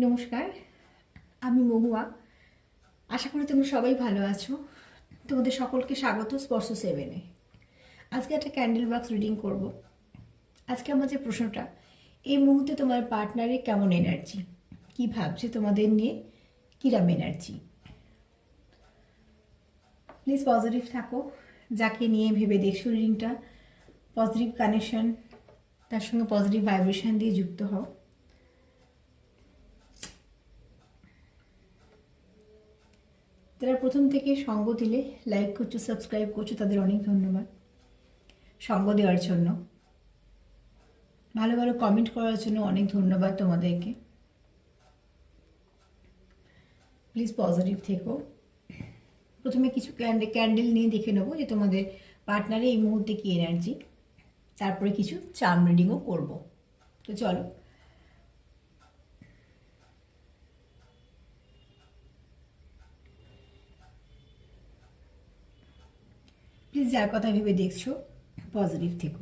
নমস্কার, আমি মহুয়া। আশা করি তোমরা সবাই ভালো আছো। তোমাদের সকলকে স্বাগত স্পর্শ সেভেনে। আজকে একটা ক্যান্ডেল বক্স রিডিং করব। আজকে আমার যে প্রশ্নটা, এই মুহূর্তে তোমার পার্টনারের কেমন এনার্জি, কি ভাবছে তোমাদের নিয়ে, কিরম এনার্জি। প্লিজ পজিটিভ থাকো, যাকে নিয়ে ভেবে দেখছো রিডিংটা পজিটিভ কানেকশন, তার সঙ্গে পজিটিভ ভাইব্রেশন দিয়ে যুক্ত হও। যারা প্রথম থেকে সঙ্গ দিলে, লাইক করছো, সাবস্ক্রাইব করছো, তাদের অনেক ধন্যবাদ সঙ্গ দেওয়ার জন্য। ভালো ভালো কমেন্ট করার জন্য অনেক ধন্যবাদ তোমাদেরকে। প্লিজ পজিটিভ থেকো। প্রথমে কিছু ক্যান্ডেল নিয়ে দেখে নেবো যে তোমাদের পার্টনারে এই মুহূর্তে কি এনার্জি, তারপরে কিছু চার্ম রিডিংও করবো। তো চলো, প্লিজ যার কথা ভেবে দেখছো পজিটিভ থেকো।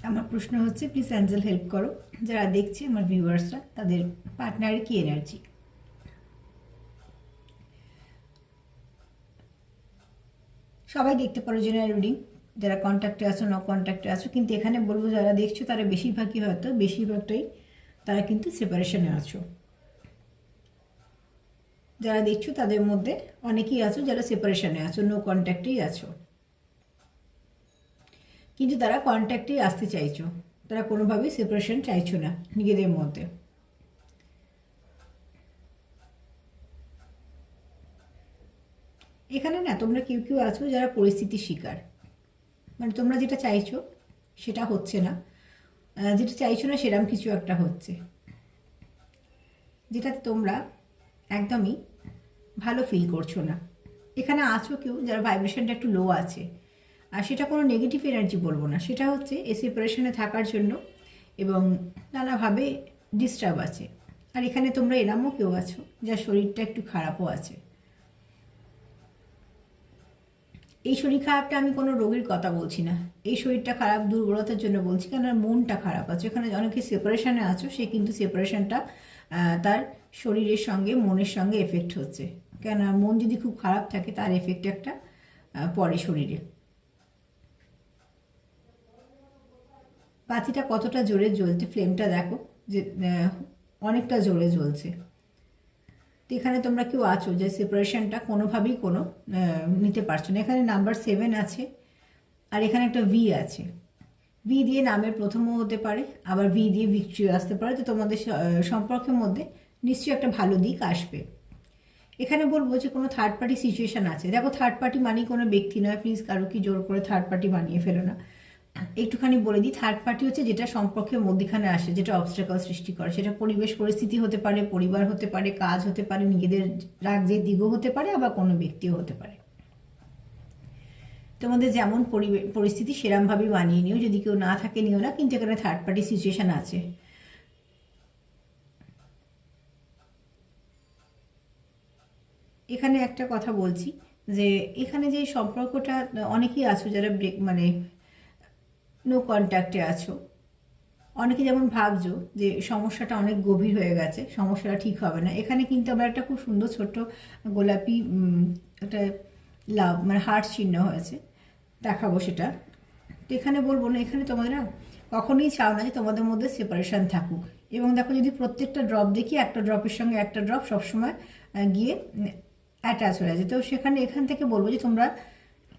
আমার প্রশ্ন হচ্ছে, প্লিজ অ্যাঞ্জেল হেল্প করো, যারা দেখছে আমার ভিউয়ার্সরা, তাদের পার্টনারের কি এনার্জি। সবাই দেখতে পারো জেনারেল রিডিং, যারা কন্ট্যাক্টে আছো, ন কন্ট্যাক্টে আছো, কিন্তু এখানে বলবো যারা দেখছো তারা বেশিরভাগটাই তারা কিন্তু সেপারেশনে আছো। যারা দেখছো তাদের মধ্যে অনেকেই আছো যারা সেপারেশনে আছো, নো কন্ট্যাক্টেই আছো, কিন্তু তারা কন্ট্যাক্টেই আসতে চাইছো, তারা কোনোভাবেই সেপারেশন চাইছো না নিজেদের মধ্যে। এখানে না তোমরা কেউ কেউ আছো যারা পরিস্থিতির শিকার, মানে তোমরা যেটা চাইছো সেটা হচ্ছে না, যেটা চাইছো না সেরকম কিছু একটা হচ্ছে, যেটাতে তোমরা একদমই ভালো ফিল করছো না। এখানে আছো কেউ যার ভাইব্রেশনটা একটু লো আছে, আর সেটা কোনো নেগেটিভ এনার্জি বলবো না, সেটা হচ্ছে এই সেপারেশনে থাকার জন্য এবং নানাভাবে ডিস্টার্ব আছে। আর এখানে তোমরা এরমও কেউ আছো যার শরীরটা একটু খারাপও আছে। এই শরীর খারাপটা আমি কোনো রোগের কথা বলছি না, এই শরীরটা খারাপ দুর্বলতার জন্য বলছি, কারণ মনটা খারাপ আছে। এখানে অনেকে সেপারেশনে আছো, সে কিন্তু সেপারেশনটা তার শরীরের সঙ্গে মনের সঙ্গে এফেক্ট হচ্ছে, কেন মন যদি খুব খারাপ থাকে তার এফেক্ট একটা পড়ে শরীরে। বাতিটা কতটা জোরে জ্বলছে, ফ্লেমটা দেখো যে অনেকটা জোরে জ্বলছে। তো এখানে তোমরা কেউ আছো যে সেপারেশনটা কোনোভাবেই নিতে পারছো না। এখানে নাম্বার 7 আছে, আর এখানে একটা ভি আছে। ভি দিয়ে নামের প্রথমও হতে পারে, আবার ভি দিয়ে ভিক্টরি আসতে পারে। তো তোমাদের সম্পর্কের মধ্যে নিশ্চয়ই একটা ভালো দিক আসবে। এখানে বলবো যে কোনো থার্ড পার্টি সিচুয়েশান আছে। দেখো, থার্ড পার্টি মানেই কোনো ব্যক্তি নয়, প্লিজ কারো কি জোর করে থার্ড পার্টি বানিয়ে ফেলো না। একটুখানি বলে দিই, থার্ড পার্টি হচ্ছে যেটা সম্পর্কের মধ্যখানে আসে, যেটা অবস্ট্রাকল সৃষ্টি করে। সেটা পরিবেশ পরিস্থিতি হতে পারে, পরিবার হতে পারে, কাজ হতে পারে, নিজেদের রাজ্যের দিকও হতে পারে, আবার কোনো ব্যক্তিও হতে পারে। তোমাদের যেমন পরিস্থিতি সেরমভাবেই বানিয়ে নিও, যদি কেউ না থাকে নিও না, কিন্তু এখানে থার্ড পার্টি সিচুয়েশান আছে। এখানে একটা কথা বলছি যে এখানে যে সম্পর্কটা, অনেকেই আছো যারা মানে নো কন্ট্যাক্টে আছো। অনেকে যেমন ভাবছো যে সমস্যাটা অনেক গভীর হয়ে গেছে, সমস্যাটা ঠিক হবে না। এখানে কিন্তু আবার একটা খুব সুন্দর ছোট্ট গোলাপি একটা লাভ মানে হার্ট চিহ্ন হয়েছে, দেখাবো সেটা। তো এখানে বলবো না, এখানে তোমাদের না কখনোই চাও না যে তোমাদের মধ্যে সেপারেশন থাকুক। এবং দেখো, যদি প্রত্যেকটা ড্রপ দেখি, একটা ড্রপের সঙ্গে একটা ড্রপ সবসময় গিয়ে অ্যাটাচ হয়ে যায়। তো এখান থেকে বলবো যে তোমরা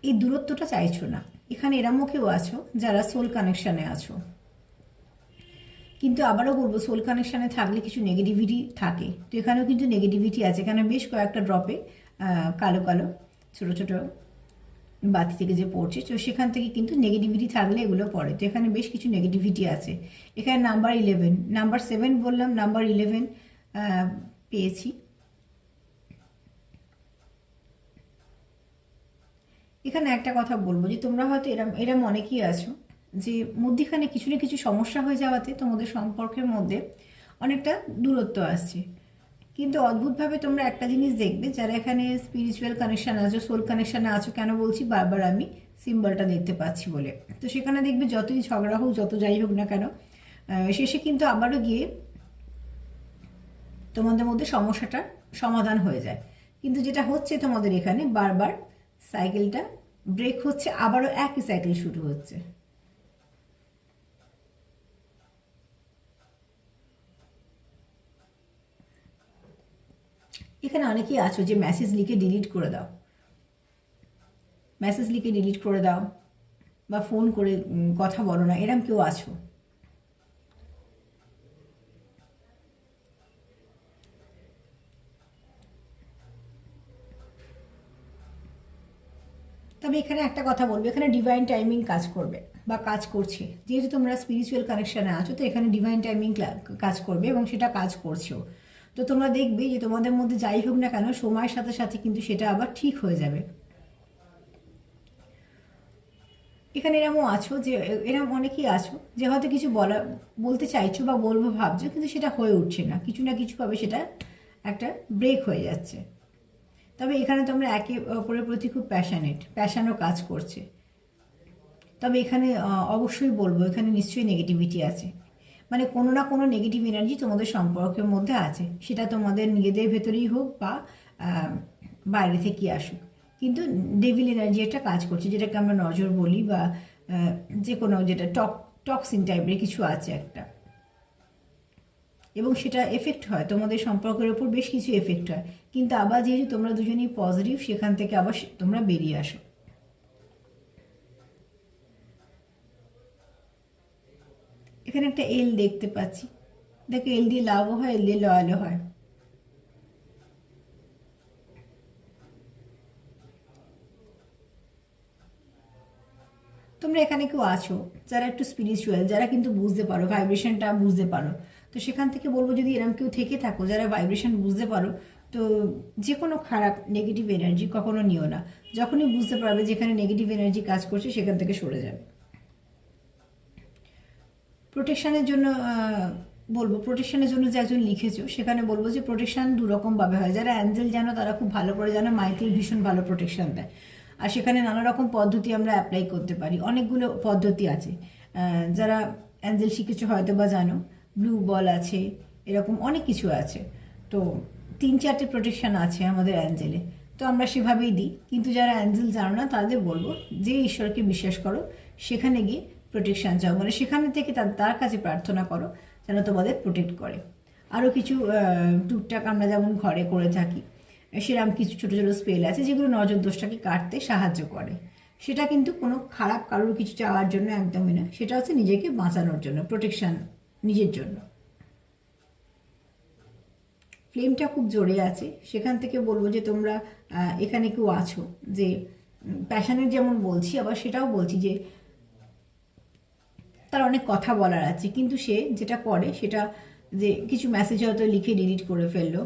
এই দূরত্বটা চাইছো না। এখানে এরমও কেউ আছো যারা সোল কানেকশানে আছো, কিন্তু আবারও বলবো সোল কানেকশানে থাকলে কিছু নেগেটিভিটি থাকে। তো এখানেও কিন্তু নেগেটিভিটি আছে। এখানে বেশ কয়েকটা ড্রপে কালো কালো ছোটো ছোটো বাতি থেকে যে পড়ছে, তো সেখান থেকে কিন্তু নেগেটিভিটি থাকলে এগুলো পড়ে। তো এখানে বেশ কিছু নেগেটিভিটি আছে। এখানে নাম্বার 11, নাম্বার 7 বললাম, নাম্বার 11 পেয়েছি। এখানে একটা কথা বলবো যে তোমরা হয়তো এরম অনেকেই আছো যে মধ্যখানে কিছু না কিছু সমস্যা হয়ে যাওয়াতে তোমাদের সম্পর্কের মধ্যে অনেকটা দূরত্ব আসছে। কিন্তু অদ্ভুতভাবে তোমরা একটা জিনিস দেখবে, যারা এখানে স্পিরিচুয়াল কানেকশান আছো, সোল কানেকশানে আছো, কেন বলছি বারবার আমি, সিম্বলটা দেখতে পাচ্ছি বলে। তো সেখানে দেখবে যতই ঝগড়া হোক, যত যাই হোক না কেন, শেষে কিন্তু আবারও গিয়ে তোমাদের মধ্যে সমস্যাটার সমাধান হয়ে যায়। কিন্তু যেটা হচ্ছে তোমাদের এখানে বারবার সাইকেলটা ব্রেক হচ্ছে, আবারও একই সাইকেল শুরু হচ্ছে। এখানে অনেকেই আছো যে মেসেজ লিখে ডিলিট করে দাও, মেসেজ লিখে ডিলিট করে দাও, বা ফোন করে কথা বলো না, এরম কেউ আছো। তবে এখানে একটা কথা বলবো, এখানে ডিভাইন টাইমিং কাজ করবে বা কাজ করছে। যেহেতু তোমরা স্পিরিচুয়াল কানেকশানে আছো, তো এখানে ডিভাইন টাইমিং কাজ করবে এবং সেটা কাজ করছেও। তো তোমরা দেখবে যে তোমাদের মধ্যে যাই হোক না কেন, সময়ের সাথে সাথে কিন্তু সেটা আবার ঠিক হয়ে যাবে। এখানে এরমও আছো যে এরম অনেকেই আছো যে হয়তো কিছু বলতে চাইছো বা বলবো ভাবছো, কিন্তু সেটা হয়ে উঠছে না, কিছু না কিছুভাবে সেটা একটা ব্রেক হয়ে যাচ্ছে। তবে এখানে তোমরা একে অপরের প্রতি খুব প্যাশানও কাজ করছে। তবে এখানে অবশ্যই বলবো, এখানে নিশ্চয়ই নেগেটিভিটি আছে, মানে কোনো না কোনো নেগেটিভ এনার্জি তোমাদের সম্পর্কের মধ্যে আছে, সেটা তোমাদের নিজেদের ভেতরেই হোক বা বাইরে থেকে আসুক। কিন্তু ডেভিল এনার্জি একটা কাজ করছে, যেটাকে আমরা নজর বলি, বা যে কোনো যেটা টক্সিন টাইপের কিছু আছে একটা, এবং সেটা এফেক্ট হয় তোমাদের সম্পর্কের ওপর, বেশ কিছু এফেক্ট হয়। কিন্তু আবার যেহেতু তোমরা দুজনেই পজিটিভ, সেখান থেকে আবার তোমরা বেরিয়ে আসো। এখানে একটা এল দেখতে পাচ্ছি, দেখো এল দিয়ে লাভও হয়, এল দিয়ে লয়ালও হয়। তোমরা এখানে কেউ আছো যারা একটু স্পিরিচুয়াল, যারা কিন্তু বুঝতে পারো, ভাইব্রেশনটা বুঝতে পারো। তো সেখান থেকে বলবো, যদি এরকম কেউ থেকে থাকো যারা ভাইব্রেশন বুঝতে পারো, তো যে কোনো খারাপ নেগেটিভ এনার্জি কখনো নিও না। যখনই বুঝতে পারবে যেখানে নেগেটিভ এনার্জি কাজ করছে, সেখান থেকে সরে যাবে। প্রোটেকশানের জন্য বলবো, প্রোটেকশানের জন্য যে একজন লিখেছো, সেখানে বলবো যে প্রোটেকশান দুরকমভাবে হয়। যারা অ্যাঞ্জেল জানো তারা খুব ভালো করে জানো, মাইকেল ভীষণ ভালো প্রোটেকশান দেয়। আর সেখানে নানা রকম পদ্ধতি আমরা অ্যাপ্লাই করতে পারি, অনেকগুলো পদ্ধতি আছে। যারা অ্যাঞ্জেল শিখেছো হয়তো বা জানো, ব্লু বল আছে, এরকম অনেক কিছু আছে। তো 3-4টে প্রোটেকশান আছে আমাদের অ্যাঞ্জেলে, তো আমরা সেভাবেই দিই। কিন্তু যারা অ্যাঞ্জেল জানো না, তাদের বলবো যে ঈশ্বরকে বিশ্বাস করো, সেখানে গিয়ে প্রোটেকশান চাও, মানে সেখানে থেকে তার কাছে প্রার্থনা করো যেন তোমাদের প্রোটেক্ট করে। আরও কিছু টুকটাক আমরা যেমন ঘরে করে থাকি, সেরকম কিছু ছোটো ছোটো স্পেল আছে যেগুলো নজর দোষটাকে কাটতে সাহায্য করে। সেটা কিন্তু কোনো খারাপ কারোর কিছু চাওয়ার জন্য একদমই না, সেটা হচ্ছে নিজেকে বাঁচানোর জন্য, প্রোটেকশান নিজের জন্য। ফ্লেমটা খুব জোরে আছে, সেখান থেকে বলবো যে তোমরা এখানে কেউ আছো যে প্যাশনের যেমন বলছি, আবার সেটাও বলছি যে তার অনেক কথা বলার আছে, কিন্তু সে যেটা করে সেটা যে কিছু মেসেজ হয়তো লিখে ডিলিট করে ফেললো,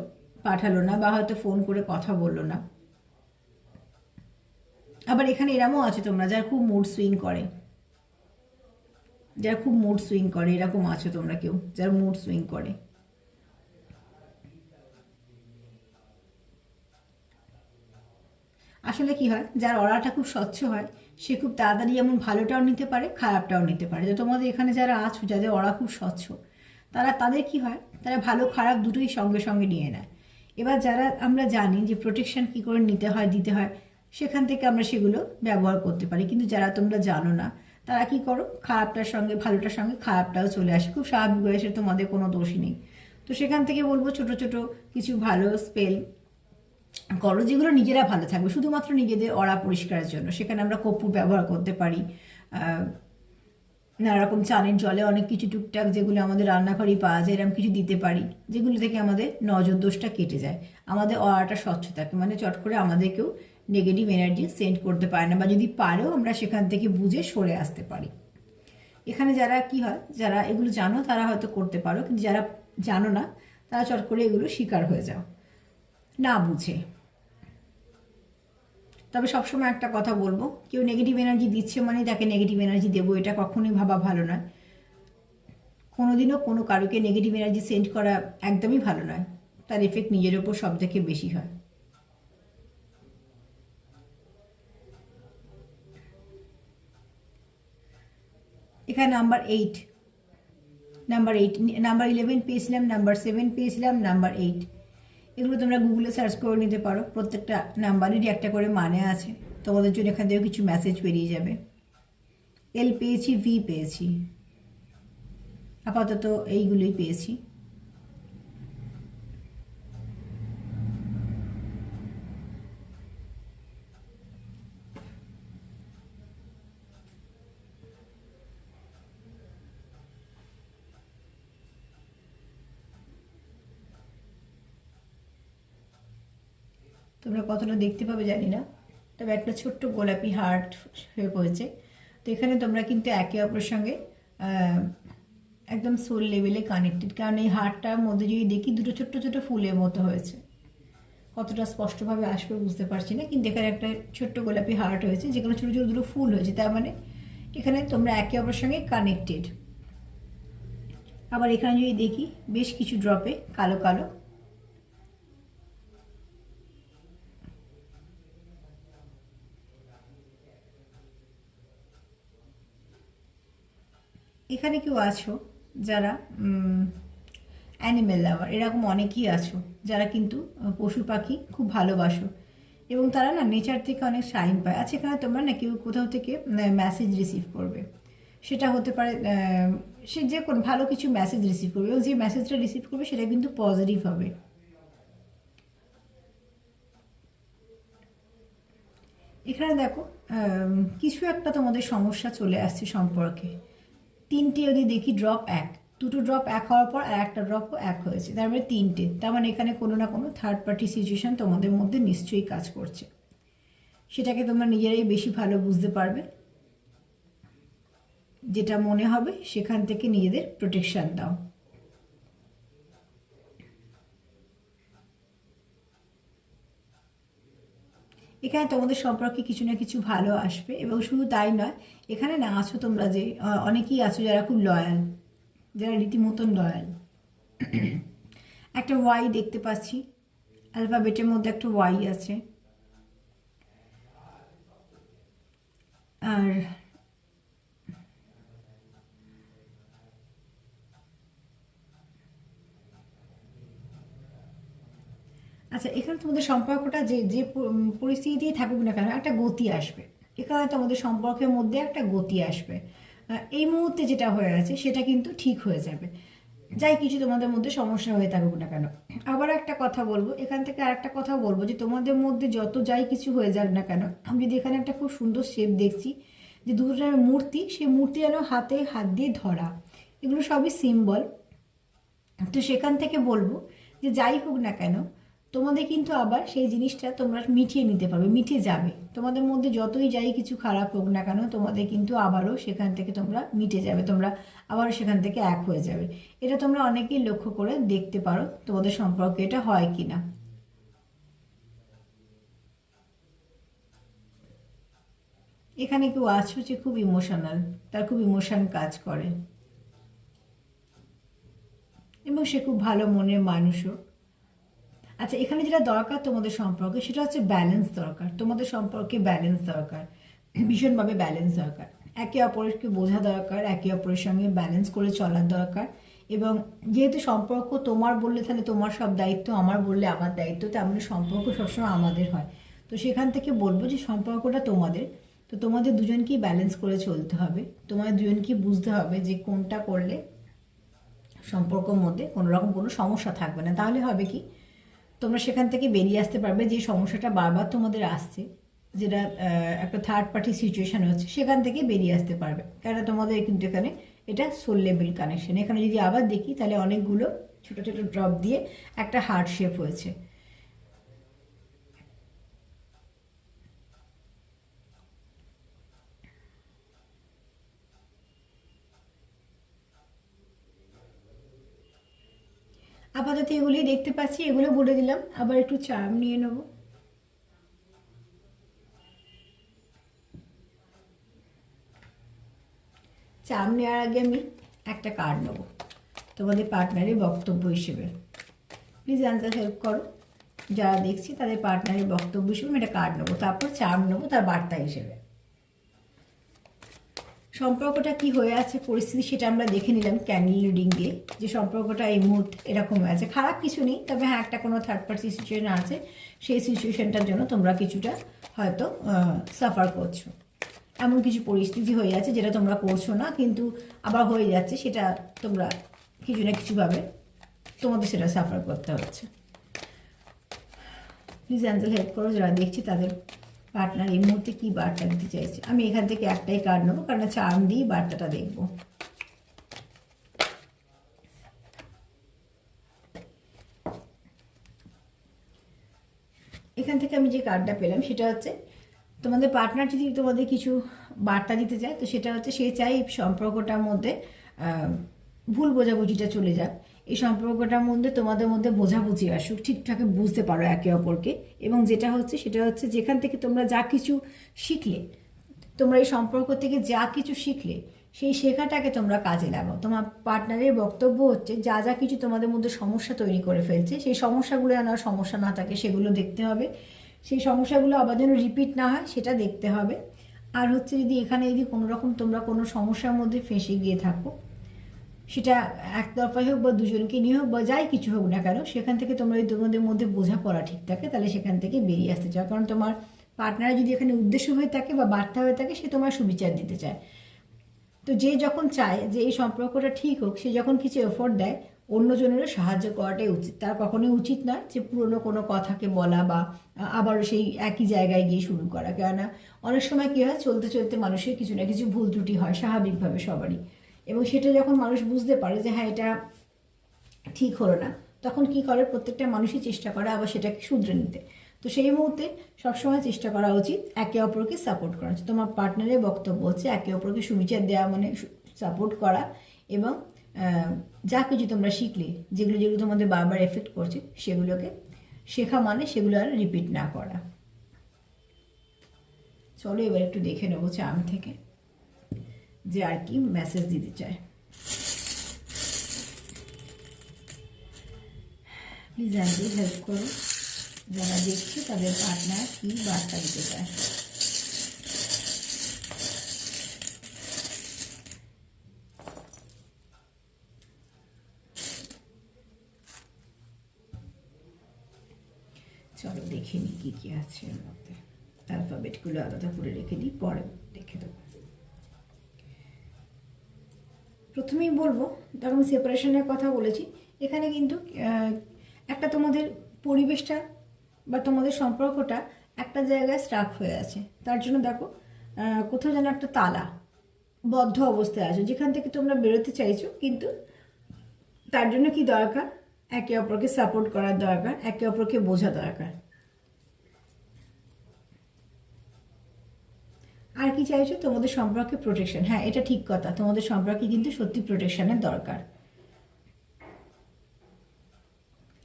পাঠালো না, বা হয়তো ফোন করে কথা বললো না। আবার এখানে এরমও আছে তোমরা যারা খুব মুড সুইং করে, এরকম আছো তোমরা কেউ যারা মুড সুইং করে। আসলে কি হয়, যার অরাটা খুব স্বচ্ছ হয়, সে খুব তাড়াতাড়ি যেমন ভালোটাও নিতে পারে, খারাপটাও নিতে পারে। তো তোমাদের এখানে যারা আছো, যাদের অরা খুব স্বচ্ছ, তাদের কি হয়, তারা ভালো খারাপ দুটোই সঙ্গে সঙ্গে নিয়ে নেয়। এবার যারা আমরা জানি যে প্রোটেকশন কী করে নিতে হয়, দিতে হয়, সেখান থেকে আমরা সেগুলো ব্যবহার করতে পারি। কিন্তু যারা তোমরা জানো না, তারা কি করো, খারাপটার সঙ্গে ভালোটার সঙ্গে খারাপটাও চলে আসে, খুব স্বাভাবিক হয়ে, তোমাদের কোনো দোষই নেই। তো সেখান থেকে বলবো ছোট ছোট কিছু ভালো স্পেল করো, যেগুলো নিজেরা ভালো থাকবে, শুধুমাত্র নিজেদের অরা পরিষ্কারের জন্য। সেখানে আমরা কর্পূর ব্যবহার করতে পারি, নানা রকম চানের জলে অনেক কিছু টুকটাক যেগুলো আমাদের রান্নাঘরেই পাওয়া যায়, এরকম কিছু দিতে পারি, যেগুলো থেকে আমাদের নজর দোষটা কেটে যায়, আমাদের অরাটা স্বচ্ছ থাকে, মানে চট করে আমাদেরকেও নেগেটিভ এনার্জি সেন্ড করতে পারে না, বা যদি পারেও আমরা সেখান থেকে বুঝে সরে আসতে পারি। এখানে যারা কি হয়, যারা এগুলো জানো তারা হয়তো করতে পারো, কিন্তু যারা জানো না তারা চট করে এগুলো শিকার হয়ে যাও না বুঝে। তবে সবসময় একটা কথা বলবো, কেউ নেগেটিভ এনার্জি দিচ্ছে মানে তাকে নেগেটিভ এনার্জি দেবো, এটা কখনোই ভাবা ভালো নয়। কোনোদিনও কোনো কারোকে নেগেটিভ এনার্জি সেন্ড করা একদমই ভালো নয়, তার এফেক্ট নিজের ওপর সব থেকে বেশি হয়। এখানে নাম্বার 8, নাম্বার 11 পেয়েছিলাম, নাম্বার 7 পেয়েছিলাম, নাম্বার 8। এগুলো তোমরা গুগলে সার্চ করে নিতে পারো, প্রত্যেকটা নাম্বারেরই একটা করে মানে আছে। তোমাদের জন্য এখান থেকে কিছু মেসেজ বেরিয়ে যাবে। এল পেয়েছি, ভি পেয়েছি, আপাতত এইগুলোই পেয়েছি। তোমরা কতটা দেখতে পাবে জানি না, তবে একটা ছোট্ট গোলাপি হার্ট হয়ে পড়েছে। তো এখানে তোমরা কিন্তু একে অপরের সঙ্গে একদম সোল লেভেলে কানেক্টেড, কারণ এই হার্টটার মধ্যে যদি দেখি দুটো ছোট্ট ছোট্ট ফুলের মতো হয়েছে। কতটা স্পষ্টভাবে আসবে বুঝতে পারছি না, কিন্তু এখানে একটা ছোট্ট গোলাপি হার্ট হয়েছে, যেখানে ছোটো ছোটো দুটো ফুল হয়েছে, তার মানে এখানে তোমরা একে অপরের সঙ্গে কানেক্টেড। আবার এখানে যদি দেখি বেশ কিছু ড্রপে কালো কালো, এখানে কেউ আছো যারা অ্যানিমেল লাভার, এরকম অনেকেই আছো যারা কিন্তু পশু পাখি খুব ভালোবাসো এবং তারা না নেচার থেকে অনেক সাইন পায়। আচ্ছা, এখানে তোমরা না কেউ কোথাও থেকে মেসেজ রিসিভ করবে, সেটা হতে পারে সে যে কোনো ভালো কিছু মেসেজ রিসিভ করবে, এবং যে মেসেজটা রিসিভ করবে সেটা কিন্তু পজিটিভ হবে। এখানে দেখো কিছু একটা তোমাদের সমস্যা চলে আসছে সম্পর্কে। তিনটে যদি দেখি ড্রপ 1, দুটো ড্রপ 1 হওয়ার পর আর একটা ড্রপও 1 হয়েছে, তার মানে 3টে। তার মানে এখানে কোনো না কোনো থার্ড পার্টি সিচুয়েশান তোমাদের মধ্যে নিশ্চয়ই কাজ করছে, সেটাকে তোমরা নিজেরাই বেশি ভালো বুঝতে পারবে। যেটা মনে হবে সেখান থেকে নিজেদের প্রোটেকশান দাও। এখানে তোমাদের সম্পর্কে কিছু না কিছু ভালো আসবে, এবং শুধু তাই নয়, এখানে না আছো তোমরা যে অনেকেই আছো যারা খুব লয়াল, যারা রীতিমতন লয়াল। একটা ওয়াই দেখতে পাচ্ছি, অ্যালফাবেটের মধ্যে একটা ওয়াই আছে। আর আচ্ছা, এখানে তোমাদের সম্পর্কটা যে যে পরিস্থিতিতেই থাকুক না কেন একটা গতি আসবে। এখানে তোমাদের সম্পর্কের মধ্যে একটা গতি আসবে। এই মুহূর্তে যেটা হয়ে আছে সেটা কিন্তু ঠিক হয়ে যাবে, যাই কিছু তোমাদের মধ্যে সমস্যা হয়ে থাকুক না কেন। আবার একটা কথা বলবো, এখান থেকে আর একটা কথাও বলবো, যে তোমাদের মধ্যে যত যাই কিছু হয়ে যাক না কেন, আমি যদি এখানে একটা খুব সুন্দর শেপ দেখছি, যে দুটো মূর্তি, সেই মূর্তি যেন হাতে হাত দিয়ে ধরা, এগুলো সবই সিম্বল। তো সেখান থেকে বলবো যে যাই হোক না কেন, তোমাদের কিন্তু আবার সেই জিনিসটা তোমরা মিটিয়ে নিতে পারবে, মিটে যাবে। তোমাদের মধ্যে যতই যাই কিছু খারাপ হোক না কেন, তোমাদের কিন্তু আবারও সেখান থেকে তোমরা মিটে যাবে, তোমরা আবারও সেখান থেকে এক হয়ে যাবে। এটা তোমরা অনেকেই লক্ষ্য করে দেখতে পারো তোমাদের সম্পর্কে এটা হয় কি না। এখানে কেউ আছো যে খুব ইমোশনাল, তার খুব ইমোশন কাজ করে, এবং সে খুব ভালো মনের মানুষও। আচ্ছা, এখানে যেটা দরকার তোমাদের সম্পর্কে সেটা হচ্ছে ব্যালেন্স দরকার। তোমাদের সম্পর্কে ব্যালেন্স দরকার, ভীষণভাবে ব্যালেন্স দরকার। একে অপরকে বোঝা দরকার, একে অপরের সঙ্গে ব্যালেন্স করে চলার দরকার। এবং যেহেতু সম্পর্ক তোমার বললে তাহলে তোমার সব দায়িত্ব, আমার বললে আমার দায়িত্ব, তেমন সম্পর্ক সবসময় আমাদের হয়। তো সেখান থেকে বলবো যে সম্পর্কটা তোমাদের, তো তোমাদের দুজনকেই ব্যালেন্স করে চলতে হবে। তোমাদের দুজনকেই বুঝতে হবে যে কোনটা করলে সম্পর্কের মধ্যে কোনো রকম কোনো সমস্যা থাকবে না। তাহলে হবে কি, তোমরা সেখান থেকে বেরিয়ে আসতে পারবে। যে সমস্যাটা বারবার তোমাদের আসছে, যেটা একটা থার্ড পার্টি সিচুয়েশান হচ্ছে, সেখান থেকে বেরিয়ে আসতে পারবে। কেননা তোমাদের কিন্তু এখানে এটা সোল লেভেল কানেকশন। এখানে যদি আবার দেখি তাহলে অনেকগুলো ছোটো ছোটো ড্রপ দিয়ে একটা হার্ট শেপ হয়েছে। আপাতত এগুলোই দেখতে পাচ্ছি, এগুলো বলে দিলাম। আবার একটু চার্ম নিয়ে নেব। চার্ম নেওয়ার আগে আমি একটা কার্ড নেব তোমাদের পার্টনারের বক্তব্য হিসেবে। প্লিজ অ্যান্সার হেল্প করো, যারা দেখছি তাদের পার্টনারের বক্তব্য হিসেবে আমি একটা কার্ড নেবো, তারপর চার্ম নেবো তার বার্তা হিসেবে। সম্পর্কটা কি হয়ে আছে পরিস্থিতি সেটা আমরা দেখে নিলাম ক্যান্ডেল রিডিং দিয়ে, যে সম্পর্কটা এই মুহূর্তে এরকম হয়ে আছে। খারাপ কিছু নেই, তবে হ্যাঁ একটা কোনো থার্ড পার্টি সিচুয়েশন আছে, সেই সিচুয়েশনটার জন্য তোমরা কিছুটা হয়তো সাফার করছো। এমন কিছু পরিস্থিতি হয়ে যাচ্ছে যেটা তোমরা করছো না, কিন্তু আবার হয়ে যাচ্ছে, সেটা তোমরা কিছু না কিছুভাবে তোমাদের সেটা সাফার করতে হচ্ছে। প্লিজ অ্যাঞ্জেল হেল্প করো, যারা দেখছি তাদের পার্টনার এই মুহূর্তে কী বার্তা দিতে চাইছে। আমি এখান থেকে একটাই কার্ড নেবো, কারণ চার্ম দিয়ে বার্তাটা দেখবো। এখান থেকে আমি যে কার্ডটা পেলাম সেটা হচ্ছে তোমাদের পার্টনার যদি তোমাদের কিছু বার্তা দিতে চায়, তো সেটা হচ্ছে সে চাই এই সম্পর্কটার মধ্যে ভুল বোঝাবুঝিটা চলে যাক, এই সম্পর্কটার মধ্যে তোমাদের মধ্যে বোঝাবুঝি আসুক, ঠিকঠাক বুঝতে পারো একে অপরকে। এবং যেটা হচ্ছে সেটা হচ্ছে যেখান থেকে তোমরা যা কিছু শিখলে, তোমরা এই সম্পর্ক থেকে যা কিছু শিখলে সেই শেখাটাকে তোমরা কাজে লাগাও। তোমার পার্টনারের বক্তব্য হচ্ছে যা যা কিছু তোমাদের মধ্যে সমস্যা তৈরি করে ফেলছে, সেই সমস্যাগুলো যেন সমস্যা না থাকে সেগুলো দেখতে হবে, সেই সমস্যাগুলো আবার যেন রিপিট না হয় সেটা দেখতে হবে। আর হচ্ছে যদি এখানে যদি কোনো রকম তোমরা কোনো সমস্যার মধ্যে ফেঁসে গিয়ে থাকো, সেটা একতরফাই হোক বা দুজনকে নিয়ে হোক বা যাই কিছু হোক না কেন, সেখান থেকে তোমরা যদি তোমাদের মধ্যে বোঝাপড়া ঠিক থাকে তাহলে সেখান থেকে বেরিয়ে আসতে চাও। কারণ তোমার পার্টনার যদি এখানে উদ্দেশ্য হয়ে থাকে বা বার্তা হয়ে থাকে, সে তোমার সুবিচার দিতে চায়। তো যে যখন চায় যে এই সম্পর্কটা ঠিক হোক, সে যখন কিছু এফোর্ট দেয়, অন্যজনেরও সাহায্য করাটাই উচিত। তার কখনোই উচিত নয় যে পুরনো কোনো কথাকে বলা বা আবারও সেই একই জায়গায় গিয়ে শুরু করা। কেননা অনেক সময় কী হয়, চলতে চলতে মানুষের কিছু না কিছু ভুল ত্রুটি হয় স্বাভাবিকভাবে সবারই, এবং সেটা যখন মানুষ বুঝতে পারে যে হ্যাঁ এটা ঠিক হলো না, তখন কি করে প্রত্যেকটা মানুষই চেষ্টা করে আবার সেটাকে শুধরে নিতে। তো সেই মুহূর্তে সবসময় চেষ্টা করা উচিত একে অপরকে সাপোর্ট করা। তোমার পার্টনারের বক্তব্য হচ্ছে একে অপরকে সুবিচার দেওয়া মানে সাপোর্ট করা, এবং যা কিছু তোমরা শিখলে, যেগুলো যেগুলো তোমাদের বারবার এফেক্ট করছে, সেগুলোকে শেখা মানে সেগুলো আর রিপিট না করা। চলো এবার একটু দেখে নেবো চার্ম থেকে যে আর কি মেসেজ দিতে চায়। প্লিজ অ্যান্টি হেল্প করো, যারা দেখছে তাদের পার্টনার কি বার্তা দিতে চায়। চলো দেখে নিই কী কী আছে এর মধ্যে। অ্যালফাবেটগুলো আলাদা করে রেখে দিই, পরে দেখে দেবো। প্রথমেই বলবো, যখন সেপারেশনের কথা বলেছি, এখানে কিন্তু একটা তোমাদের পরিবেশটা বা তোমাদের সম্পর্কটা একটা জায়গায় স্টাক হয়ে আছে। তার জন্য দেখো কোথাও যেন একটা তালা বদ্ধ অবস্থায় আছে, যেখান থেকে তোমরা বেরোতে চাইছো, কিন্তু তার জন্য কি দরকার, একে অপরকে সাপোর্ট করার দরকার, একে অপরকে বোঝা দরকার। আর কি চাইছো, তোমাদের সম্পর্কে প্রোটেকশন। হ্যাঁ এটা ঠিক কথা, তোমাদের সম্পর্কে কিন্তু সত্যি প্রোটেকশনের দরকার।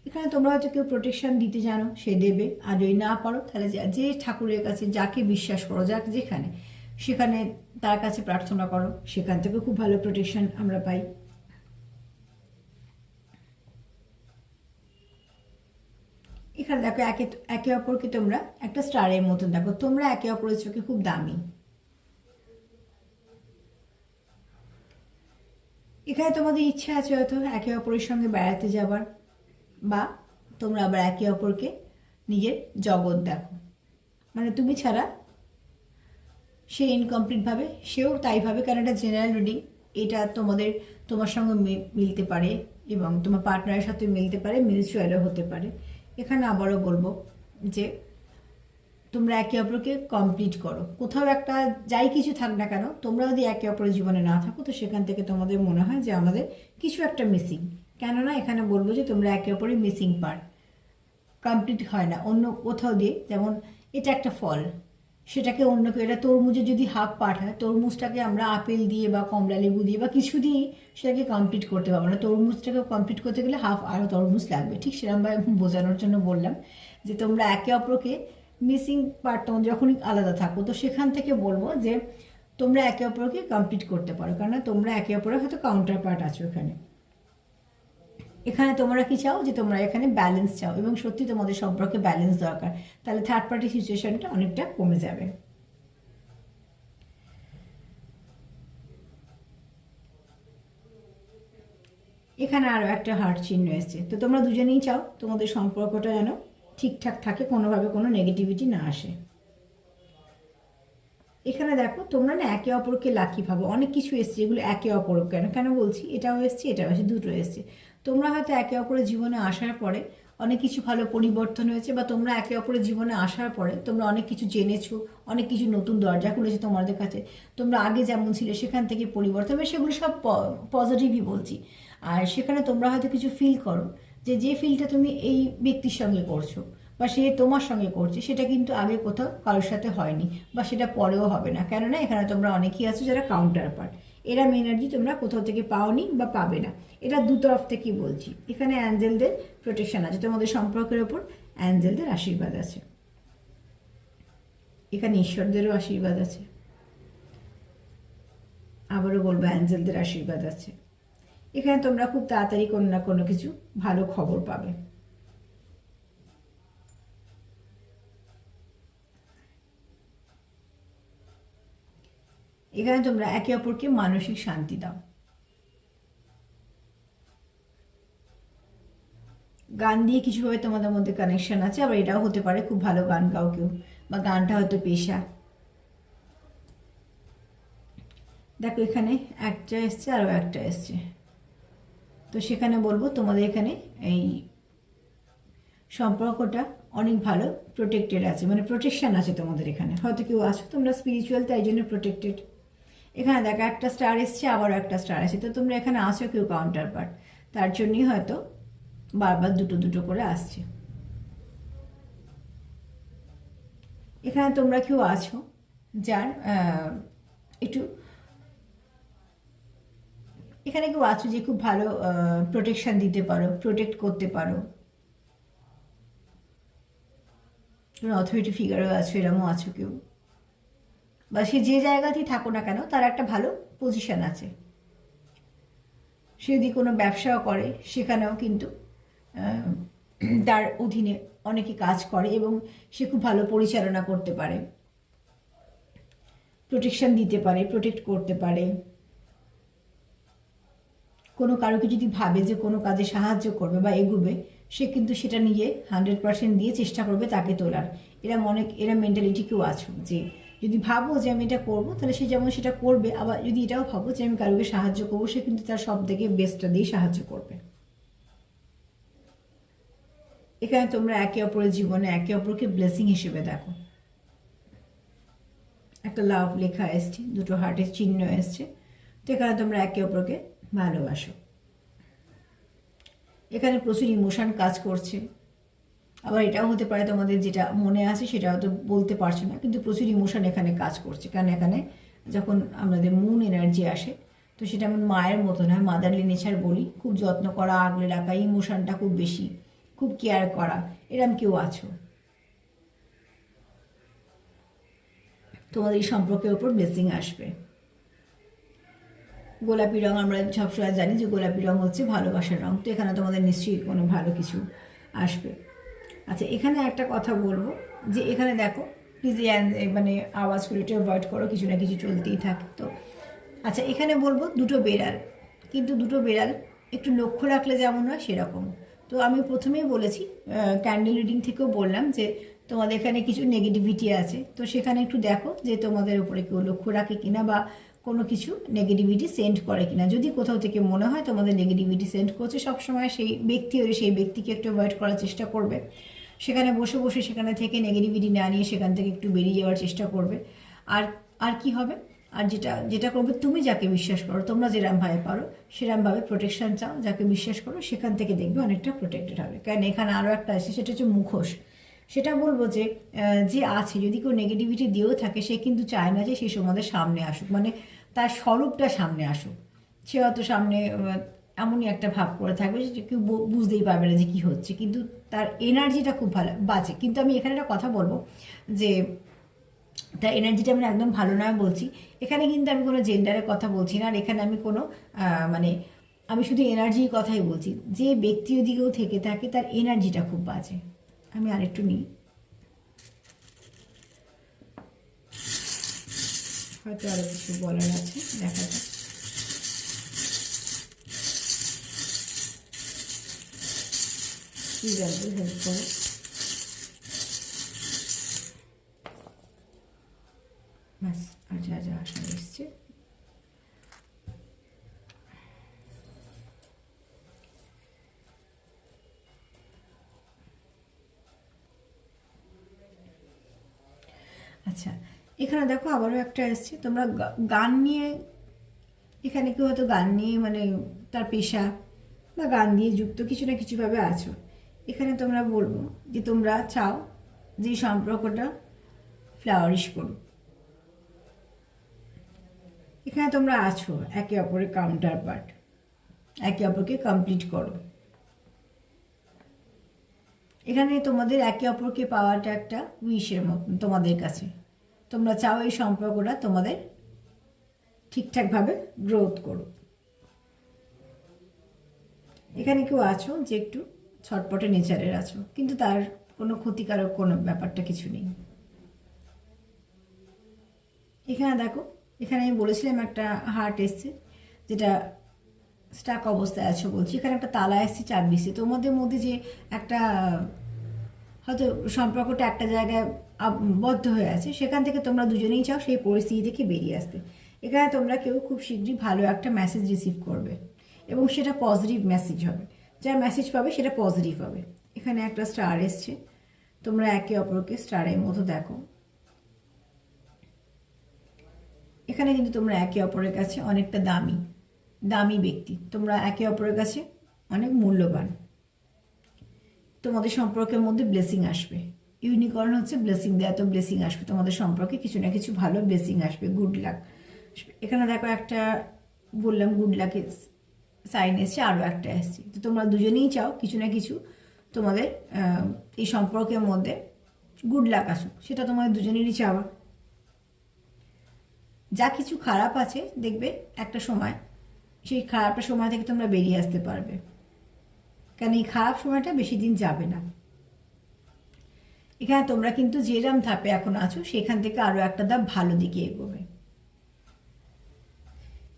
এখানে তোমরা হয়তো কেউ প্রোটেকশন দিতে জানো, সে দেবে, আর যদি না পারো তাহলে যে ঠাকুরের কাছে যাকে বিশ্বাস করো, যাকে যেখানে সেখানে তার কাছে প্রার্থনা করো, সেখান থেকে খুব ভালো প্রোটেকশন আমরা পাই। এখানে দেখো একে অপরকে তোমরা একটা স্টারের মতন দেখো, তোমরা একে অপরের চোখে খুব দামি। এখানে তোমাদের ইচ্ছা আছে হয়তো একে অপরের সঙ্গে বেড়াতে যাবার, বা তোমরা আবার একে অপরকে নিজের জগৎ দেখো, মানে তুমি ছাড়া সে ইনকমপ্লিট ভাবে, সেও তাই ভাবে। কারণ এটা জেনারেল রিডিং, এটা তোমার সঙ্গে মিলতে পারে এবং তোমার পার্টনারের সাথে মিলতে পারে, মিউচুয়ালও হতে পারে। এখানে আবারও বলবো যে তোমরা একে অপরকে কমপ্লিট করো। কোথাও একটা যাই কিছু থাক না কেন, তোমরা যদি একে অপরের জীবনে না থাকো, তো সেখান থেকে তোমাদের মনে হয় যে আমাদের কিছু একটা মিসিং। কেননা এখানে বলবো যে তোমরা একে অপরের মিসিং পার্ট, কমপ্লিট হয় না অন্য কোথাও দিয়ে। যেমন এটা একটা ফল, সেটাকে অন্য কেউ, এটা তরমুজের যদি হাফ পার্ট হয়, তরমুজটাকে আমরা আপেল দিয়ে বা কমলা লেবু দিয়ে বা কিছু দিয়ে সেটাকে কমপ্লিট করতে পারবো না। তরমুজটাকে কমপ্লিট করতে গেলে হাফ আরও তরমুজ লাগবে। ঠিক সেরকমভাবে বোঝানোর জন্য বললাম যে তোমরা একে অপরকে মিসিং পার্ট তোমাদের যখনই আলাদা থাকো, তো সেখান থেকে বলবো যে তোমরা একে অপরকে কমপ্লিট করতে পারো, কারণ তোমরা একে অপরের হয়তো কাউন্টার পার্ট আছো এখানে। এখানে তোমরা কি চাও, যে তোমরা এখানে ব্যালেন্স চাও, এবং সত্যি তোমাদের সম্পর্কে ব্যালেন্স দরকার, তাহলে থার্ড পার্টি সিচুয়েশনটা অনেকটা কমে যাবে। এখানে আরও একটা হার্ট চিহ্ন এসছে। তো তোমরা দুজনেই চাও তোমাদের সম্পর্কটা যেন ঠিকঠাক থাকে, কোনোভাবে কোনো নেগেটিভিটি না আসে। এখানে দেখো তোমরা না একে অপরকে লাকি ভাবো, অনেক কিছু এসছে যেগুলো একে অপর কেন কেন বলছি, এটাও এসছে এটাও এসছে, দুটো এসছে। তোমরা হয়তো একে অপরের জীবনে আসার পরে অনেক কিছু ভালো পরিবর্তন হয়েছে, বা তোমরা একে অপরের জীবনে আসার পরে তোমরা অনেক কিছু জেনেছো, অনেক কিছু নতুন দরজা খুলেছে তোমাদের কাছে। তোমরা আগে যেমন ছিলে সেখান থেকে পরিবর্তন হবে, সেগুলো সব পজিটিভই বলছি। আর সেখানে তোমরা হয়তো কিছু ফিল করো যে ফিলটা তুমি এই ব্যক্তির সঙ্গে করছো বা সে তোমার সঙ্গে করছে, সেটা কিন্তু আগে কোথাও কারোর সাথে হয়নি, বা সেটা পরেও হবে না। কেননা এখানে তোমরা অনেকেই আছো যারা কাউন্টার পার্ট, এরম এনার্জি তোমরা কোথাও থেকে পাওনি বা পাবে না। এটা দু তরফ থেকেই বলছি। এখানে অ্যাঞ্জেলদের প্রোটেকশন আছে, তোমাদের সম্পর্কের ওপর অ্যাঞ্জেলদের আশীর্বাদ আছে, এখানে ঈশ্বরদেরও আশীর্বাদ আছে, আবারও বলবো অ্যাঞ্জেলদের আশীর্বাদ আছে। এখানে তোমরা খুব তাড়াতাড়ি কোনো না কোনো কিছু ভালো খবর পাবে। এখানে তোমরা একে অপরকে মানসিক শান্তি দাও। গান দিয়ে কিছুভাবে তোমাদের মধ্যে কানেকশন আছে, আবার এটাও হতে পারে খুব ভালো গান গাও কেউ, বা গানটা হয়তো পেশা। দেখো এখানে একটা এসছে আরও একটা এসছে, তো সেখানে বলবো তোমাদের এখানে এই সম্পর্কটা অনেক ভালো প্রোটেক্টেড আছে, মানে প্রোটেকশন আছে তোমাদের এখানে। হয়তো কেউ আছো তোমরা স্পিরিচুয়াল, তাই জন্য প্রোটেক্টেড। এখানে দেখো একটা স্টার এসছে আবারও একটা স্টার আছে, তো তোমরা এখানে আসো কেউ কাউন্টার পার্ট, তার জন্যই হয়তো বারবার দুটো দুটো করে আসছে। এখানে তোমরা কেউ আছো যার একটু, এখানে কেউ আছো যে খুব ভালো প্রোটেকশন দিতে পারো, প্রোটেক্ট করতে পারো, অথরিটি ফিগারও আছো, এরকমও আছো কেউ, বা সে যে জায়গাতেই থাকো না কেন তার একটা ভালো পজিশন আছে। সে যদি কোনো ব্যবসাও করে সেখানেও কিন্তু তার অধীনে অনেকে কাজ করে এবং সে খুব ভালো পরিচালনা করতে পারে, প্রোটেকশন দিতে পারে, প্রোটেক্ট করতে পারে। কোনো কারোকে যদি ভাবে যে কোনো কাজে সাহায্য করবে বা এগুবে, সে কিন্তু সেটা নিজে 100% দিয়ে চেষ্টা করবে তাকে তোলার। এরা মেন্টালিটি কেউ আছো যে যদি ভাবো যে আমি এটা করবো, তাহলে সে যেমন সেটা করবে, আবার যদি এটাও ভাবো যে আমি কারোকে সাহায্য করবো, সে কিন্তু তার সব থেকে বেস্টটা দিয়ে সাহায্য করবে। এখানে তোমরা একে অপরের জীবনে একে অপরকে ব্লেসিং হিসেবে দেখো। একটা লাভ লেখা এসছে, দুটো হার্টের চিহ্ন এসছে, তো এখানে তোমরা একে অপরকে ভালোবাসো। এখানে প্রচুর ইমোশন কাজ করছে, আবার এটাও হতে পারে তোমাদের যেটা মনে আছে সেটা হয়তো বলতে পারছো না, কিন্তু প্রচুর ইমোশন এখানে কাজ করছে। কারণ এখানে যখন আমাদের মুন এনার্জি আসে, তো সেটা আমার মায়ের মতন হয়, মাদারলি নেচার বলি, খুব যত্ন করা, আগলে রাখা, ইমোশনটা খুব বেশি, খুব কেয়ার করা, এরম কেউ আছো। তোমাদের এই সম্পর্কের উপর ব্লেসিং আসবে। গোলাপি রং আমরা সবসময় জানি যে গোলাপি রং হচ্ছে ভালোবাসার রং, তো এখানে তোমাদের নিশ্চয়ই কোনো ভালো কিছু আসবে। আচ্ছা, এখানে একটা কথা বলবো যে এখানে দেখো প্লিজ মানে আওয়াজগুলো একটু অ্যাভয়েড করো, কিছু না কিছু চলতেই থাকে। তো আচ্ছা, এখানে বলবো দুটো বেড়াল, কিন্তু দুটো বেড়াল একটু লক্ষ্য রাখলে যেমন হয় সেরকম। তো আমি প্রথমেই বলেছি, ক্যান্ডেল রিডিং থেকেও বললাম যে তোমাদের এখানে কিছু নেগেটিভিটি আছে, তো সেখানে একটু দেখো যে তোমাদের উপরে কেউ লক্ষ্য রাখে কিনা, বা কোনো কিছু নেগেটিভিটি সেন্ড করে কিনা। যদি কোথাও থেকে মনে হয় তোমাদের নেগেটিভিটি সেন্ড করছে, সবসময় সেই ব্যক্তি হলে সেই ব্যক্তিকে একটু অ্যাভয়েড করার চেষ্টা করবে। সেখানে বসে বসে সেখানে থেকে নেগেটিভিটি না নিয়ে সেখান থেকে একটু বেরিয়ে যাওয়ার চেষ্টা করবে। আর আর কি হবে, আর যেটা যেটা করবে, তুমি যাকে বিশ্বাস করো, তোমরা যেরমভাবে পারো সেরমভাবে প্রোটেকশন চাও, যাকে বিশ্বাস করো সেখান থেকে দেখবে অনেকটা প্রোটেক্টেড হবে। কারণ এখানে আরও একটা আছে, সেটা হচ্ছে মুখোশ। সেটা বলবো যে যে আছে, যদি কেউ নেগেটিভিটি দিয়েও থাকে, সে কিন্তু চায় না যে সে তোমাদের সামনে আসুক, মানে তার স্বরূপটা সামনে আসুক। সে হয়তো সামনে এমনই একটা ভাব করে থাকবে যে কেউ বুঝতেই পারবে না যে কী হচ্ছে, কিন্তু তার এনার্জিটা খুব ভালো বাজে। কিন্তু আমি এখানে একটা কথা বলবো যে তার এনার্জিটা আমি একদম ভালো নয় বলছি, এখানে কিন্তু আমি কোনো জেন্ডারের কথা বলছি না, আর এখানে আমি কোনো মানে আমি শুধু এনার্জির কথাই বলছি। যে ব্যক্তি ওদিকেও থেকে থাকে তার এনার্জিটা খুব বাজে। আমি আরেকটু নিই, হয়তো আরও কিছু বলার আছে, দেখা যাক। প্লিজ একটু হেল্প করো। ব্যাস, আর যা যা আসা এসছে। আচ্ছা, এখানে দেখো আবারও একটা এসছে, তোমরা গান নিয়ে, এখানে কেউ হয়তো গান নিয়ে মানে তার পেশা বা গান দিয়ে যুক্ত কিছু না কিছুভাবে আছো। এখানে তোমরা বলবো যে তোমরা চাও যে সম্পর্কটা ফ্লাওয়ারিশ করুক। এখানে তোমরা আছো একে অপরের কাউন্টার পার্ট, একে অপরকে কমপ্লিট করো। এখানে তোমাদের একে অপরকে পাওয়াটা একটা উইশের মতন তোমাদের কাছে। তোমরা চাও এই সম্পর্কটা তোমাদের ঠিকঠাকভাবে গ্রোথ করুক। এখানে কেউ আছো যে একটু ছটপটে নেচারের আছো, কিন্তু তার কোনো ক্ষতিকারক কোনো ব্যাপারটা কিছু নেই। এখানে দেখো, এখানে আমি বলেছিলাম একটা হার্ট এসছে, যেটা স্টাক অবস্থায় আছো বলছি। এখানে একটা তালা এসছে 4-20-এ। তোমাদের মধ্যে যে একটা হয়তো সম্পর্কটা একটা জায়গায় বদ্ধ হয়ে আছে, সেখান থেকে তোমরা দুজনেই চাও সেই পরিস্থিতি থেকে বেরিয়ে আসতে। এখানে তোমরা কেউ খুব শীঘ্রই ভালো একটা মেসেজ রিসিভ করবে এবং সেটা পজিটিভ মেসেজ হবে। যা মেসেজ পাবে সেটা পজিটিভ হবে। এখানে একটা স্টার এসছে, তোমরা একে অপরকে স্টারের মতো দেখো। এখানে কিন্তু তোমরা একে অপরের কাছে অনেকটা দামি দামি ব্যক্তি, তোমরা একে অপরের কাছে অনেক মূল্যবান। তোমাদের সম্পর্কের মধ্যে ব্লেসিং আসবে। ইউনিকর্ন হচ্ছে ব্লেসিং দেয়, তো ব্লেসিং আসবে তোমাদের সম্পর্কে, কিছু না কিছু ভালো ব্লেসিং আসবে, গুড লাক আসবে। এখানে দেখো একটা বললাম গুড লাকের সাইন এসছে, আরও একটা এসছে। তো তোমরা দুজনেই চাও কিছু না কিছু তোমাদের এই সম্পর্কের মধ্যে গুড লাক আসুক, সেটা তোমাদের দুজনেরই চাওয়া। যা কিছু খারাপ আছে দেখবে একটা সময় সেই খারাপের সময় থেকে তোমরা বেরিয়ে আসতে পারবে, কারণ এই খারাপ সময়টা বেশি দিন যাবে না। এখানে তোমরা কিন্তু যেরাম ধাপে এখন আছো সেখান থেকে আরও একটা ধাপ ভালো দিকে এগোবে।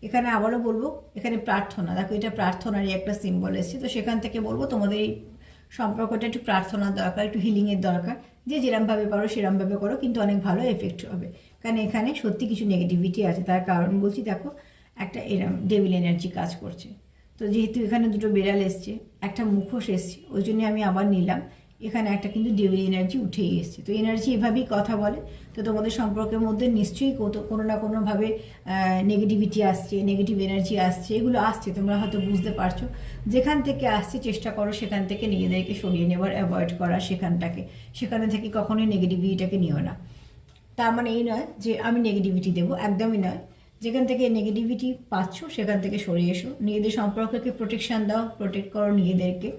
এখানে আবারও বলবো, এখানে প্রার্থনা দেখো, এটা প্রার্থনারই একটা সিম্বল এসেছে। তো সেখান থেকে বলবো তোমাদের এই সম্পর্কটা একটু প্রার্থনার দরকার, একটু হিলিংয়ের দরকার। যে যেরমভাবে পারো সেরমভাবে করো, কিন্তু অনেক ভালো এফেক্ট হবে। কারণ এখানে সত্যি কিছু নেগেটিভিটি আছে, তার কারণ বলছি দেখো একটা এরম ডেভিল এনার্জি কাজ করছে। তো যেহেতু এখানে দুটো বেড়াল এসছে, একটা মুখোশ এসছে, ওই জন্য আমি আবার নিলাম। এখানে একটা কিন্তু ডেভিল এনার্জি উঠেই এসছে। তো এনার্জি এভাবেই কথা বলে। তো তোমাদের সম্পর্কের মধ্যে নিশ্চয়ই কোনো না কোনোভাবে নেগেটিভিটি আসছে, নেগেটিভ এনার্জি আসছে, এগুলো আসছে, তোমরা হয়তো বুঝতে পারছো। যেখান থেকে আসছে চেষ্টা করো সেখান থেকে নিজেদেরকে সরিয়ে নেবার, অ্যাভয়েড করা সেখানে থেকে কখনোই নেগেটিভিটিটাকে নিও না। তার মানে এই নয় যে আমি নেগেটিভিটি দেবো, একদমই নয়। যেখান থেকে নেগেটিভিটি পাচ্ছ সেখান থেকে সরে এসো, নিজেদের সম্পর্ককে প্রোটেকশান দাও, প্রোটেক্ট করো নিজেদেরকে,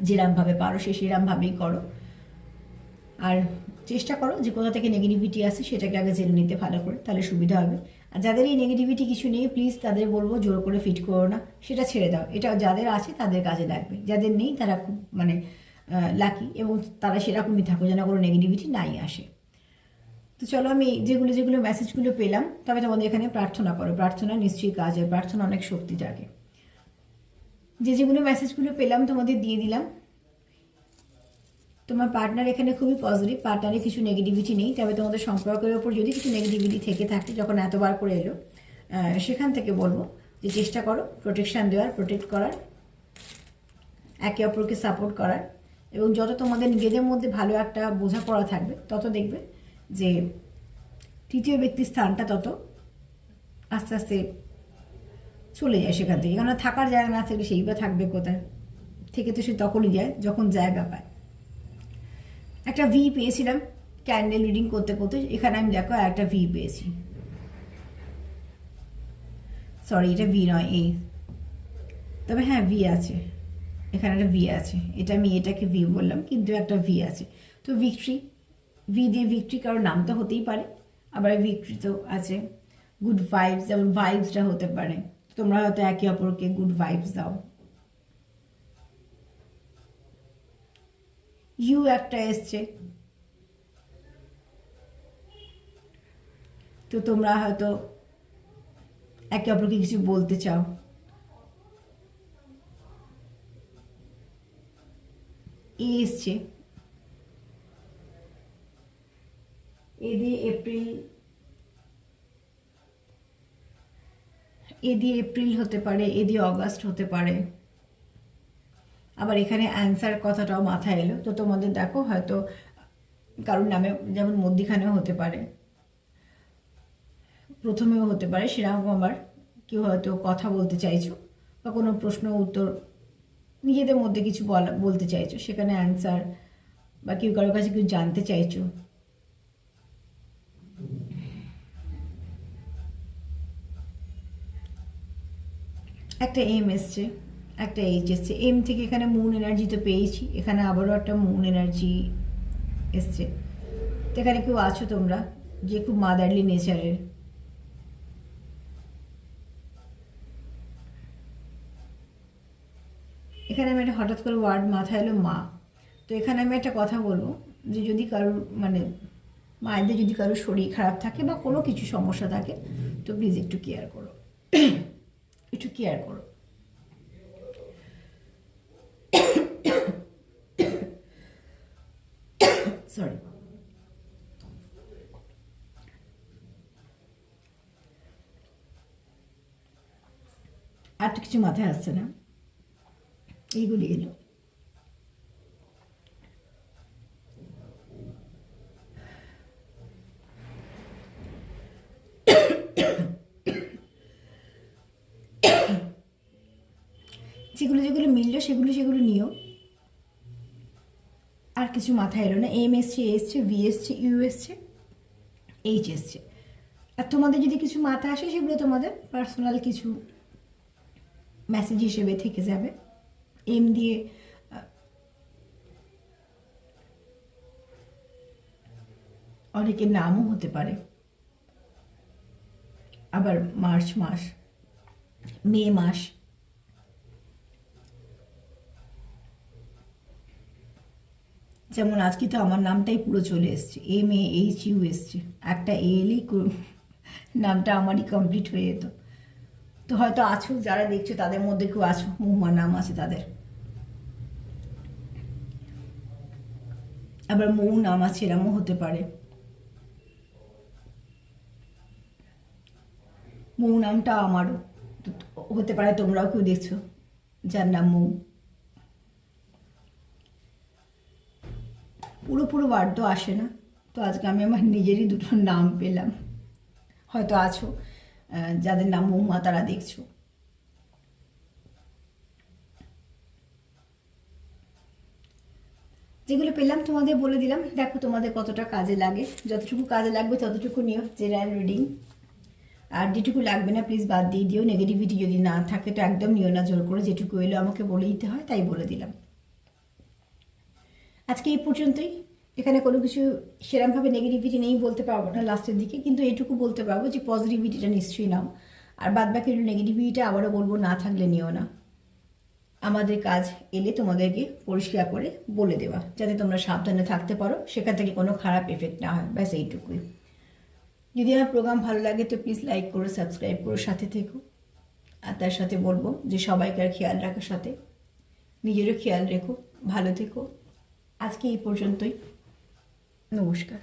যেরমভাবে পারো সেরমভাবেই করো। আর চেষ্টা করো যে কোথা থেকে নেগেটিভিটি আসে সেটাকে আগে জেনে নিতে ভালো করে, তাহলে সুবিধা হবে। আর যাদের এই নেগেটিভিটি কিছু নেই, প্লিজ তাদের বলবো জোর করে ফিট করো না, সেটা ছেড়ে দাও। এটা যাদের আছে তাদের কাজে লাগবে, যাদের নেই তারা খুব মানে লাকি, এবং তারা সেরকমই থাকো যেন কোনো নেগেটিভিটি নাই আসে। তো চলো, আমি যেগুলো মেসেজগুলো পেলাম, তবে তোমাদের এখানে প্রার্থনা করো, প্রার্থনা নিশ্চয়ই কাজ হয়, প্রার্থনা অনেক শক্তি থাকে। যেগুলো মেসেজগুলো পেলাম তোমাদের দিয়ে দিলাম। তোমার পার্টনার এখানে খুবই পজিটিভ, পার্টনারে কিছু নেগেটিভিটি নেই, তবে তোমাদের সম্পর্কের ওপর যদি কিছু নেগেটিভিটি থেকে থাকে যখন এতবার করে এলো, সেখান থেকে বলবো যে চেষ্টা করো প্রোটেকশান দেওয়ার, প্রোটেক্ট করার, একে অপরকে সাপোর্ট করার। এবং যত তোমাদের নিজেদের মধ্যে ভালো একটা বোঝাপড়া থাকবে, তত দেখবে যে তৃতীয় ব্যক্তির স্থানটা তত আস্তে আস্তে চলে যায় সেখান থেকে। কারণ থাকার জায়গা না থাকলে সেই বা থাকবে কোথায়, থেকে তো সে তখনই যায় যখন জায়গা পায়। একটা ভি পেয়েছিলাম ক্যান্ডেল রিডিং করতে করতে, এখানে আমি দেখো একটা ভি পেয়েছি, সরি এটা ভি নয় এ, তবে হ্যাঁ ভি আছে, এখানে একটা ভি আছে, এটা আমি এটাকে ভি বললাম কিন্তু একটা ভি আছে। তো ভিক্টরি, ভি দিয়ে ভিক্টরি কারোর নাম তো হতেই পারে, আবার ভিক্টরি তো আছে। গুড ভাইবস, যেমন ভাইবসটা হতে পারে, তোমরা হয়তো একে অপরকে গুড ভাইবস দাও। ইউ একটা এসছে, তো তোমরা হয়তো একে অপরকে কিছু বলতে চাও। এ এসছে, এ দিয়ে এপ্রিল, এ দিয়ে এপ্রিল হতে পারে, এ দিয়ে অগাস্ট হতে পারে। আবার এখানে অ্যান্সার কথাটাও মাথায় এলো, তো তোমাদের দেখো হয়তো কারোর নামে যেমন মধ্যিখানেও হতে পারে, প্রথমেও হতে পারে, সেরকম আবার কেউ হয়তো কথা বলতে চাইছো বা কোনো প্রশ্ন উত্তর নিজেদের মধ্যে কিছু বলতে চাইছো, সেখানে অ্যান্সার বা কেউ কারোর কাছে কেউ জানতে চাইছো। একটা এম এসছে, একটা এইচ এসছে। এম থেকে এখানে মুন এনার্জি তো পেয়েছি, এখানে আবারও একটা মুন এনার্জি এসছে। তো এখানে কেউ আছো তোমরা যে খুব মাদারলি নেচারের, এখানে আমি একটা হঠাৎ করে ওয়ার্ড মাথায় এলো মা। তো এখানে আমি একটা কথা বলবো যে যদি কারোর মানে মায়েদের যদি কারোর শরীর খারাপ থাকে বা কোনো কিছু সমস্যা থাকে তো প্লিজ একটু কেয়ার করো, একটু কেয়ার করো। সরি, আর তো কিছু মাথায় আসছে না, এইগুলি এলো। যেগুলো যেগুলো মিললো সেগুলো সেগুলো নিও, আর কিছু মাথায় এলো না। এম এসছে, এ এসছে, ভি এসছে, ইউ এসছে, এইচ এসছে। আর তোমাদের যদি কিছু মাথা আসে সেগুলো তোমাদের পার্সোনাল কিছু মেসেজ হিসেবে থেকে যাবে। এম দিয়ে অনেকের নামও হতে পারে, আবার মার্চ মাস, মে মাস, যেমন আজকে তো আমার নামটাই পুরো চলে এসছে, এম এ এইচ ইউ এসছে, একটা এলই নামটা আমারই কমপ্লিট হয়ে যেত। তো হয়তো আছো, যারা দেখছো তাদের মধ্যে কেউ আছো মহুমার নাম আছে তাদের, আবার মৌ নাম আছে এরমও হতে পারে। মৌ নামটা আমারও হতে পারে, তোমরাও কেউ দেখছো যার নাম মৌ। পুরো পুরো ওয়ার্ড তো আসে না, তো আজকে আমি আমার নিজেরই দুটো নাম পেলাম। হয়তো আছো যাদের নাম মৌমা, তারা দেখছো। যেগুলো পেলাম তোমাদের বলে দিলাম, দেখো তোমাদের কতটা কাজে লাগে, যতটুকু কাজে লাগবে ততটুকু নিও জেনারেল রিডিং, আর যেটুকু লাগবে না প্লিজ বাদ দিয়ে দিও। নেগেটিভিটি যদি না থাকে তো একদম নিও না জোর করে, যেটুকু এলো আমাকে বলে দিতে হয় তাই বলে দিলাম। আজকে এই পর্যন্তই। এখানে কোনো কিছু সেরমভাবে নেগেটিভিটি নেই বলতে পারবো না লাস্টের দিকে, কিন্তু এটুকু বলতে পারবো যে পজিটিভিটিটা নিশ্চয়ই নাও, আর বাদ বাকি নেগেটিভিটিটা আবারও বলবো না থাকলে নিও না। আমাদের কাজ এলে তোমাদেরকে পরিষ্কার করে বলে দেওয়া, যাতে তোমরা সাবধানে থাকতে পারো, সেখান থেকে কোনো খারাপ এফেক্ট না হয়, ব্যাস এইটুকুই। যদি আমার প্রোগ্রাম ভালো লাগে তো প্লিজ লাইক করো, সাবস্ক্রাইব করো, সাথে থেকো। আর তার সাথে বলবো যে সবাইকার খেয়াল রাখার সাথে নিজেরও খেয়াল রেখো, ভালো থেকো। আজকে এই পর্যন্তই, নমস্কার।